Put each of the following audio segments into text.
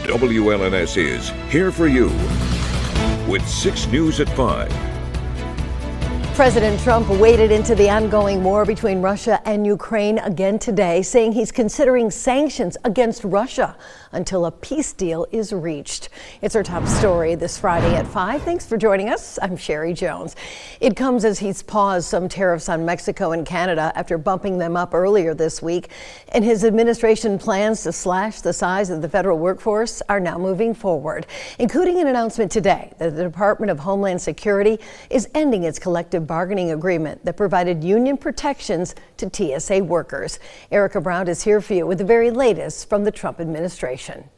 WLNS is here for you with 6 News at 5. President Trump waded into the ongoing war between Russia and Ukraine again today, saying he's considering sanctions against Russia until a peace deal is reached. It's our top story this Friday at 5. Thanks for joining us. I'm Sherry Jones. It comes as he's paused some tariffs on Mexico and Canada after bumping them up earlier this week. And his administration plans to slash the size of the federal workforce are now moving forward, including an announcement today that the Department of Homeland Security is ending its collective bargaining agreement that provided union protections to TSA workers. Erica Brown is here for you with the very latest from the Trump administration.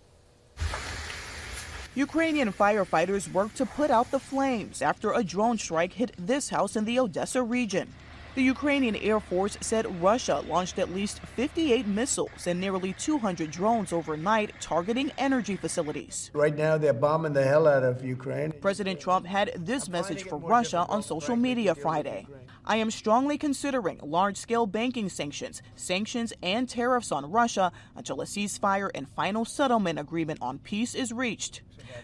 Ukrainian firefighters worked to put out the flames after a drone strike hit this house in the Odessa region. The Ukrainian Air Force said Russia launched at least 58 missiles and nearly 200 drones overnight targeting energy facilities. Right now, they're bombing the hell out of Ukraine. President Trump had this message for Russia on social media Friday. I am strongly considering large-scale banking sanctions and tariffs on Russia until a ceasefire and final settlement agreement on peace is reached.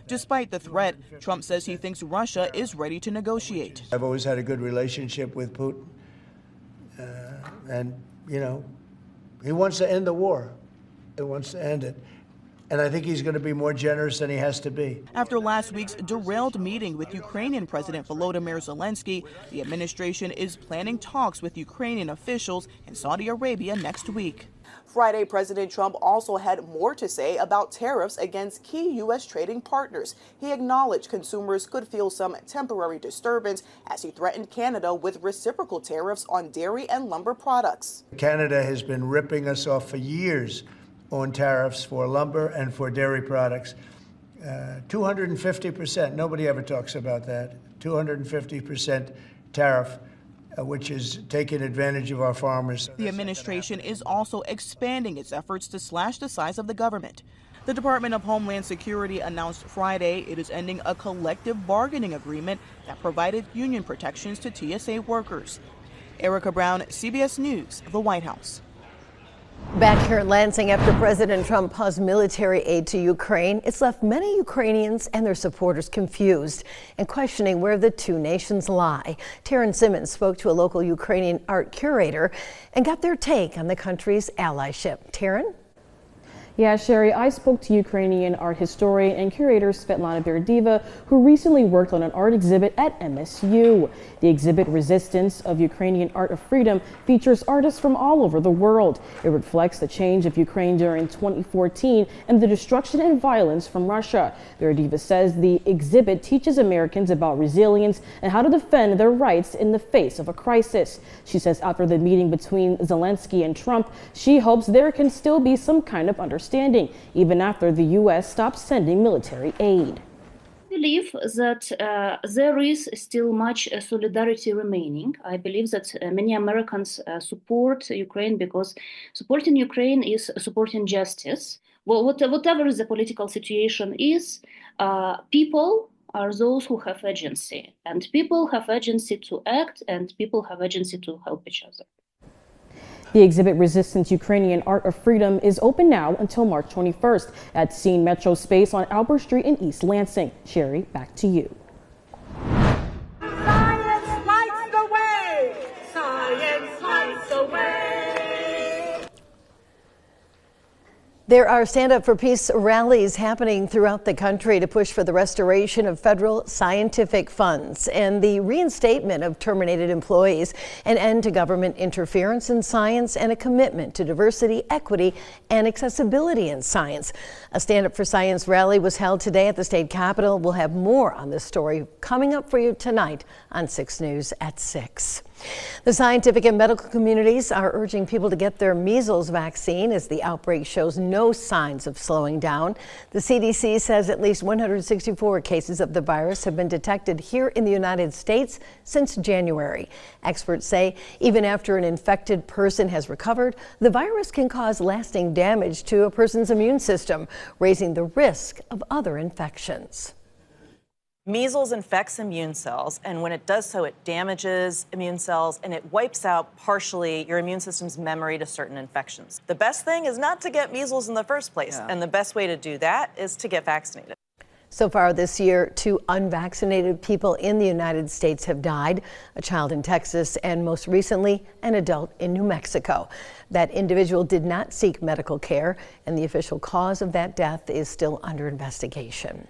Despite the threat, Trump says he thinks Russia is ready to negotiate. I've always had a good relationship with Putin. And, you know, he wants to end the war. He wants to end it. And I think he's going to be more generous than he has to be. After last week's derailed meeting with Ukrainian President Volodymyr Zelensky, the administration is planning talks with Ukrainian officials in Saudi Arabia next week. Friday, President Trump also had more to say about tariffs against key U.S. trading partners. He acknowledged consumers could feel some temporary disturbance as he threatened Canada with reciprocal tariffs on dairy and lumber products. Canada has been ripping us off for years on tariffs for lumber and for dairy products. 250%, nobody ever talks about that. 250% tariff, which is taking advantage of our farmers. The administration is also expanding its efforts to slash the size of the government. The Department of Homeland Security announced Friday it is ending a collective bargaining agreement that provided union protections to TSA workers. Erica Brown, CBS News, the White House. Back here in Lansing, after President Trump paused military aid to Ukraine, it's left many Ukrainians and their supporters confused and questioning where the two nations lie. Taryn Simmons spoke to a local Ukrainian art curator and got their take on the country's allyship. Taryn? Yeah, Sherry, I spoke to Ukrainian art historian and curator Svetlana Berdieva, who recently worked on an art exhibit at MSU. The exhibit, Resistance of Ukrainian Art of Freedom, features artists from all over the world. It reflects the change of Ukraine during 2014 and the destruction and violence from Russia. Berdieva says the exhibit teaches Americans about resilience and how to defend their rights in the face of a crisis. She says after the meeting between Zelensky and Trump, she hopes there can still be some kind of understanding, even after the U.S. stops sending military aid. I believe that there is still much solidarity remaining. I believe that many Americans support Ukraine because supporting Ukraine is supporting justice. Well, whatever the political situation is, people are those who have agency, and people have agency to act, and people have agency to help each other. The exhibit Resistance Ukrainian Art of Freedom is open now until March 21st at Scene Metro Space on Albert Street in East Lansing. Sherry, back to you. Science lights the way! Science lights the way! There are Stand Up for Peace rallies happening throughout the country to push for the restoration of federal scientific funds and the reinstatement of terminated employees, an end to government interference in science, and a commitment to diversity, equity, and accessibility in science. A Stand Up for Science rally was held today at the state capitol. We'll have more on this story coming up for you tonight on 6 News at 6. The scientific and medical communities are urging people to get their measles vaccine as the outbreak shows no signs of slowing down. The CDC says at least 164 cases of the virus have been detected here in the United States since January. Experts say even after an infected person has recovered, the virus can cause lasting damage to a person's immune system, raising the risk of other infections. Measles infects immune cells, and when it does so, it damages immune cells and it wipes out partially your immune system's memory to certain infections. The best thing is not to get measles in the first place, and the best way to do that is to get vaccinated. So far this year, 2 unvaccinated people in the United States have died, a child in Texas and most recently an adult in New Mexico. That individual did not seek medical care, and the official cause of that death is still under investigation.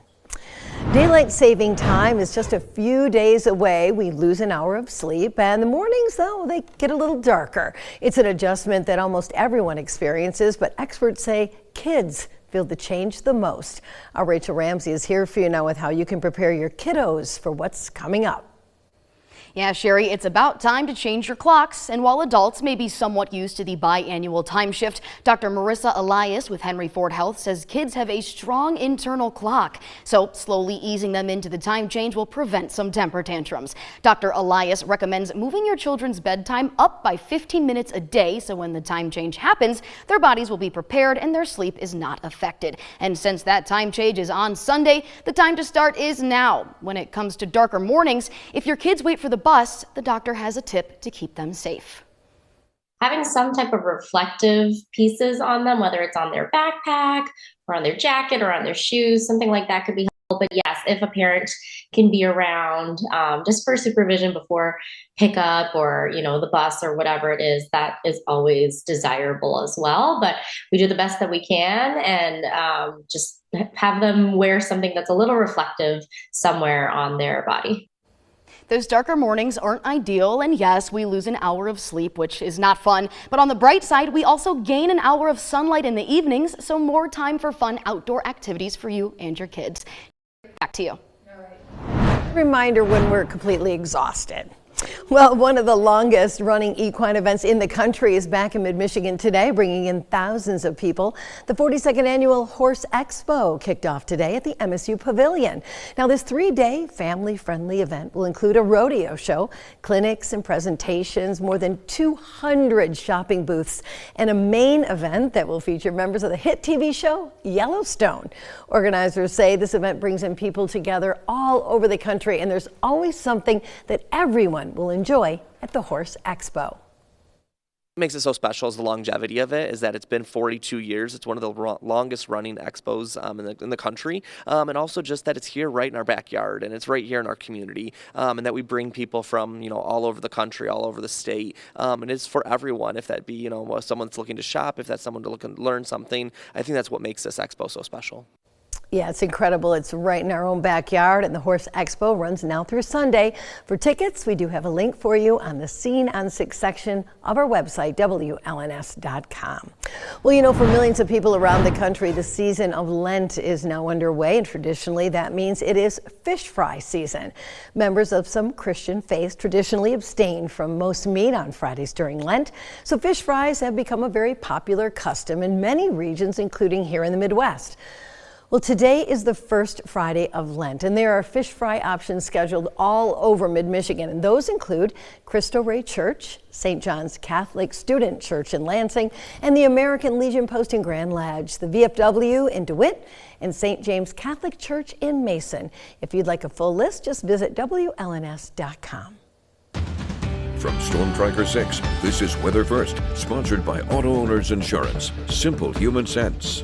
Daylight saving time is just a few days away. We lose an hour of sleep, and the mornings, though, they get a little darker. It's an adjustment that almost everyone experiences, but experts say kids feel the change the most. Our Rachel Ramsey is here for you now with how you can prepare your kiddos for what's coming up. Yeah, Sherry, it's about time to change your clocks. And while adults may be somewhat used to the biannual time shift, Dr. Marissa Elias with Henry Ford Health says kids have a strong internal clock. So slowly easing them into the time change will prevent some temper tantrums. Dr. Elias recommends moving your children's bedtime up by 15 minutes a day, so when the time change happens, their bodies will be prepared and their sleep is not affected. And since that time change is on Sunday, the time to start is now. When it comes to darker mornings, if your kids wait for the bus, the doctor has a tip to keep them safe. Having some type of reflective pieces on them, whether it's on their backpack or on their jacket or on their shoes, something like that could be helpful. But yes, if a parent can be around just for supervision before pickup or, the bus or whatever it is, that is always desirable as well. But we do the best that we can and just have them wear something that's a little reflective somewhere on their body. Those darker mornings aren't ideal, and yes, we lose an hour of sleep, which is not fun. But on the bright side, we also gain an hour of sunlight in the evenings, so more time for fun outdoor activities for you and your kids. Back to you. All right. Reminder when we're completely exhausted. Well, one of the longest running equine events in the country is back in mid-Michigan today, bringing in thousands of people. The 42nd annual Horse Expo kicked off today at the MSU Pavilion. Now, this 3-day family-friendly event will include a rodeo show, clinics and presentations, more than 200 shopping booths, and a main event that will feature members of the hit TV show Yellowstone. Organizers say this event brings in people together all over the country, and there's always something that everyone will enjoy at the Horse Expo. What makes it so special is the longevity of it, is that it's been 42 years. It's one of the longest running expos in the country. And also just that it's here right in our backyard and it's right here in our community. And that we bring people from, all over the country, all over the state. And it's for everyone, if that be, someone that's looking to shop, if that's someone to look and learn something. I think that's what makes this expo so special. Yeah, it's incredible. It's right in our own backyard, and the Horse Expo runs now through Sunday. For tickets, we do have a link for you on the Scene on 6 section of our website, WLNS.com. Well, for millions of people around the country, the season of Lent is now underway, and traditionally that means it is fish fry season. Members of some Christian faiths traditionally abstain from most meat on Fridays during Lent, so fish fries have become a very popular custom in many regions, including here in the Midwest. Well, today is the first Friday of Lent, and there are fish fry options scheduled all over mid-Michigan, and those include Cristo Rey Church, St. John's Catholic Student Church in Lansing, and the American Legion Post in Grand Ledge, the VFW in DeWitt, and St. James Catholic Church in Mason. If you'd like a full list, just visit WLNS.com. From Storm Tracker 6, this is Weather First, sponsored by Auto Owners Insurance. Simple human sense.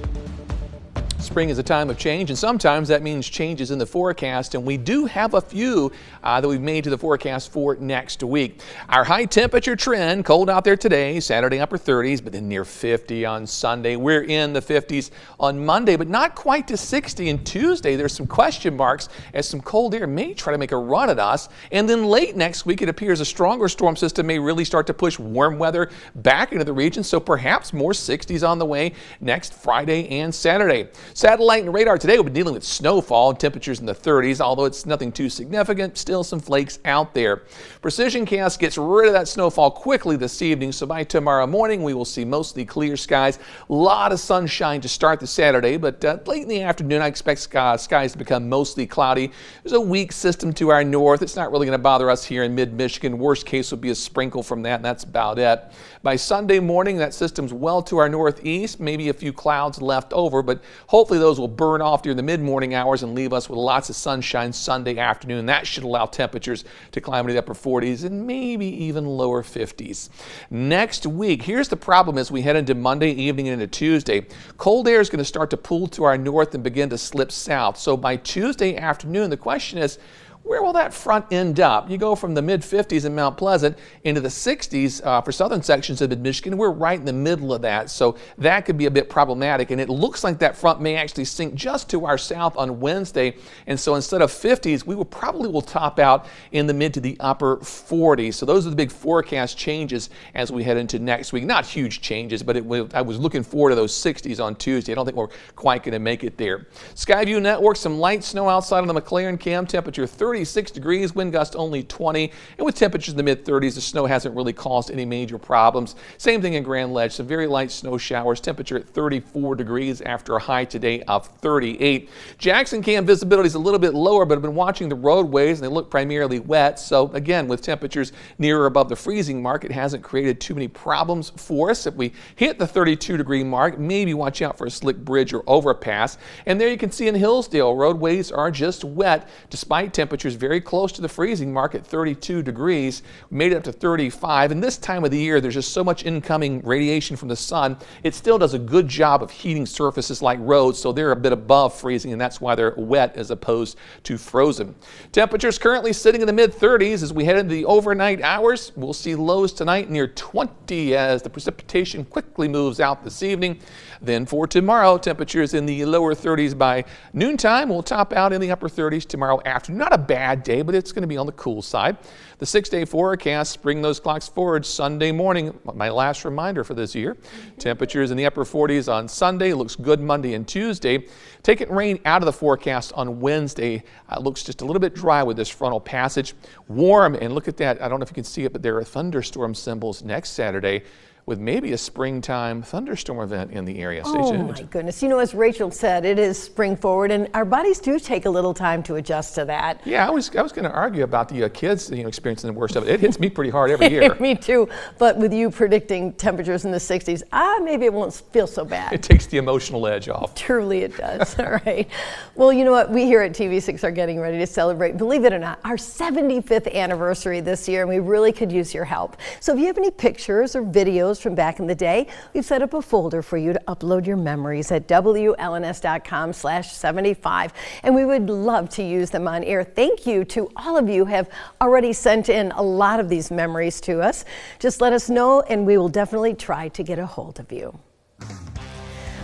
Spring is a time of change, and sometimes that means changes in the forecast, and we do have a few that we've made to the forecast for next week. Our high temperature trend, cold out there today, Saturday upper 30s, but then near 50 on Sunday. We're in the 50s on Monday, but not quite to 60. And Tuesday, there's some question marks as some cold air may try to make a run at us. And then late next week, it appears a stronger storm system may really start to push warm weather back into the region, so perhaps more 60s on the way next Friday and Saturday. Satellite and radar today will be dealing with snowfall and temperatures in the 30s, although it's nothing too significant, still some flakes out there. Precision Cast gets rid of that snowfall quickly this evening, so by tomorrow morning we will see mostly clear skies. A lot of sunshine to start the Saturday, but late in the afternoon I expect skies to become mostly cloudy. There's a weak system to our north. It's not really going to bother us here in mid-Michigan. Worst case would be a sprinkle from that, and that's about it. By Sunday morning, that system's well to our northeast, maybe a few clouds left over, but whole Hopefully those will burn off during the mid-morning hours and leave us with lots of sunshine Sunday afternoon. That should allow temperatures to climb into the upper 40s and maybe even lower 50s. Next week, here's the problem as we head into Monday evening and into Tuesday. Cold air is going to start to pull to our north and begin to slip south. So by Tuesday afternoon, the question is, where will that front end up? You go from the mid-50s in Mount Pleasant into the 60s for southern sections of mid-Michigan. We're right in the middle of that, so that could be a bit problematic. And it looks like that front may actually sink just to our south on Wednesday. And so instead of 50s, we will probably top out in the mid to the upper 40s. So those are the big forecast changes as we head into next week. Not huge changes, but I was looking forward to those 60s on Tuesday. I don't think we're quite going to make it there. Skyview Network, some light snow outside on the McLaren Cam, temperature 36 degrees, wind gust only 20, and with temperatures in the mid-30s, the snow hasn't really caused any major problems. Same thing in Grand Ledge, some very light snow showers, temperature at 34 degrees after a high today of 38. Jackson Cam visibility is a little bit lower, but I've been watching the roadways and they look primarily wet. So again, with temperatures near or above the freezing mark, it hasn't created too many problems for us. If we hit the 32-degree mark, maybe watch out for a slick bridge or overpass. And there you can see in Hillsdale, roadways are just wet despite temperatures very close to the freezing mark at 32 degrees. We made it up to 35, and this time of the year there's just so much incoming radiation from the sun, it still does a good job of heating surfaces like roads, so they're a bit above freezing, and that's why they're wet as opposed to frozen. Temperatures currently sitting in the mid-30s. As we head into the overnight hours, we'll see lows tonight near 20 as the precipitation quickly moves out this evening. Then for tomorrow, temperatures in the lower 30s by noontime. We'll top out in the upper 30s tomorrow afternoon. Not a bad day, but it's going to be on the cool side. The 6-day forecast, bring those clocks forward Sunday morning. My last reminder for this year. Temperatures in the upper 40s on Sunday. Looks good Monday and Tuesday. Taking rain out of the forecast on Wednesday. Looks just a little bit dry with this frontal passage. Warm, and look at that. I don't know if you can see it, but there are thunderstorm symbols next Saturday, with maybe a springtime thunderstorm event in the area. Stay tuned. Oh my goodness. You know, as Rachel said, it is spring forward, and our bodies do take a little time to adjust to that. Yeah, I was going to argue about the kids experiencing the worst of it. It hits me pretty hard every year. Me too. But with you predicting temperatures in the 60s, maybe it won't feel so bad. It takes the emotional edge off. Truly it does. All right. Well, you know what? We here at TV6 are getting ready to celebrate, believe it or not, our 75th anniversary this year, and we really could use your help. So if you have any pictures or videos from back in the day, we've set up a folder for you to upload your memories at WLNS.com/75, and we would love to use them on air. Thank you to all of you who have already sent in a lot of these memories to us. Just let us know, and we will definitely try to get a hold of you.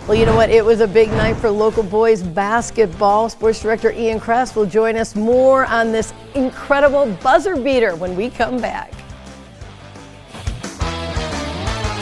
Well, you know what? It was a big night for local boys basketball. Sports Director Ian Kress will join us more on this incredible buzzer beater when we come back.